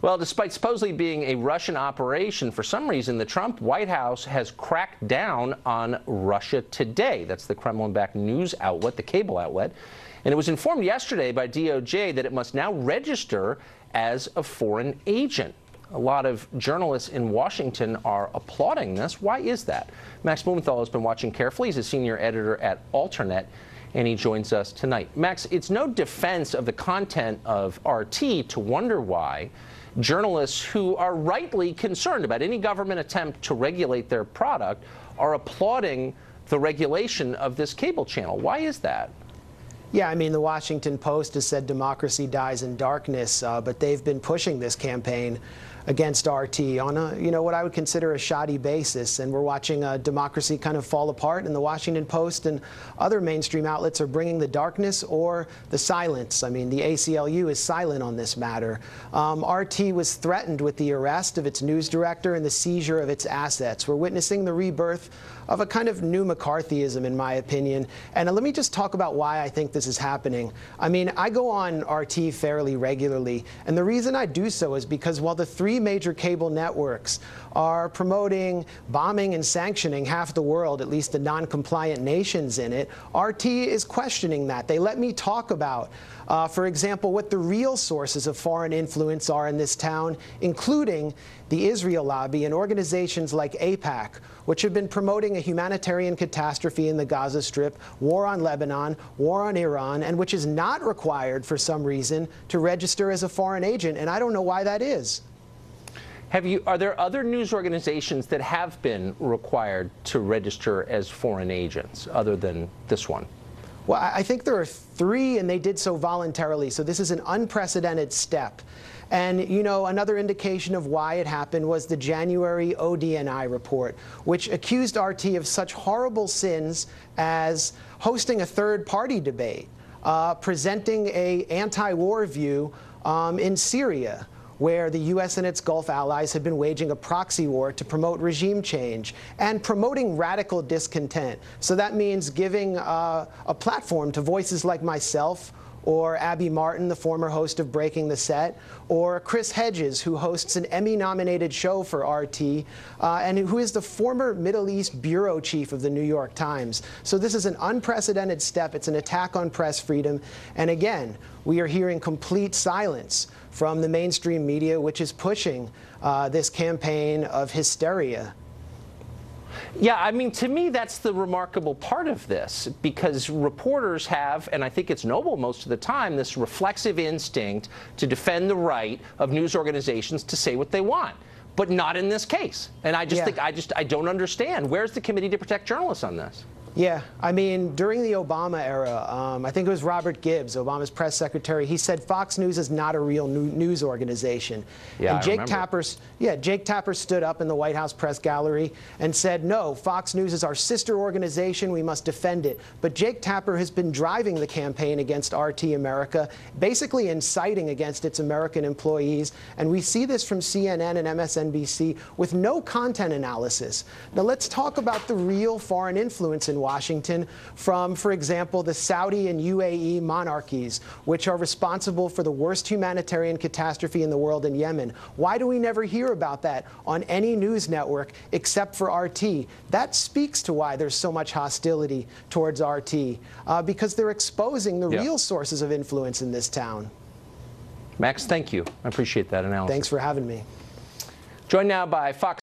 Well, despite supposedly being a Russian operation, for some reason, the Trump White House has cracked down on Russia Today. That's the Kremlin-backed news outlet, the cable outlet. And it was informed yesterday by DOJ that it must now register as a foreign agent. A lot of journalists in Washington are applauding this. Why is that? Max Blumenthal has been watching carefully. He's a senior editor at Alternet, and he joins us tonight. Max, it's no defense of the content of RT to wonder why journalists who are rightly concerned about any government attempt to regulate their product are applauding the regulation of this cable channel. Why is that? Yeah, I mean, the Washington Post has said democracy dies in darkness, but they've been pushing this campaign against RT on a, what I would consider a shoddy basis, and we're watching democracy kind of fall apart, and the Washington Post and other mainstream outlets are bringing the darkness or the silence. I mean, the ACLU is silent on this matter. RT was threatened with the arrest of its news director and the seizure of its assets. We're witnessing the rebirth of a kind of new McCarthyism, in my opinion. And let me just talk about why I think this is happening. I mean, I go on RT fairly regularly, and the reason I do so is because while the three major cable networks are promoting bombing and sanctioning half the world, at least the non-compliant nations in it, RT is questioning that. They let me talk about, for example, what the real sources of foreign influence are in this town, including the Israel lobby and organizations like AIPAC, which have been promoting a humanitarian catastrophe in the Gaza Strip, war on Lebanon, war on Iran, and which is not required for some reason to register as a foreign agent, and I don't know why that is. Are there other news organizations that have been required to register as foreign agents other than this one? Well, I think there are three, and they did so voluntarily, so this is an unprecedented step. And, another indication of why it happened was the January ODNI report, which accused RT of such horrible sins as hosting a third-party debate, presenting an anti-war view in Syria, where the U.S. and its Gulf allies have been waging a proxy war to promote regime change and promoting radical discontent. So that means giving a platform to voices like myself, or Abby Martin, the former host of Breaking the Set, or Chris Hedges, who hosts an Emmy-nominated show for RT, and who is the former Middle East bureau chief of the New York Times. So this is an unprecedented step. It's an attack on press freedom. And again, we are hearing complete silence from the mainstream media, which is pushing this campaign of hysteria. Yeah, I mean, to me, that's the remarkable part of this, because reporters have, and I think it's noble most of the time, this reflexive instinct to defend the right of news organizations to say what they want, but not in this case. And I just think, I don't understand. Where's the Committee to Protect Journalists on this? Yeah, I mean, during the Obama era, I think it was Robert Gibbs, Obama's press secretary, he said Fox News is not a real news organization. Yeah, and Jake Tapper stood up in the White House press gallery and said, no, Fox News is our sister organization, we must defend it. But Jake Tapper has been driving the campaign against RT America, basically inciting against its American employees, and we see this from CNN and MSNBC with no content analysis. Now let's talk about the real foreign influence in Washington from, for example, the Saudi and UAE monarchies, which are responsible for the worst humanitarian catastrophe in the world in Yemen. Why do we never hear about that on any news network except for RT? That speaks to why there's so much hostility towards RT, because they're exposing the real sources of influence in this town. Max, thank you. I appreciate that analysis. Thanks for having me. Joined now by Fox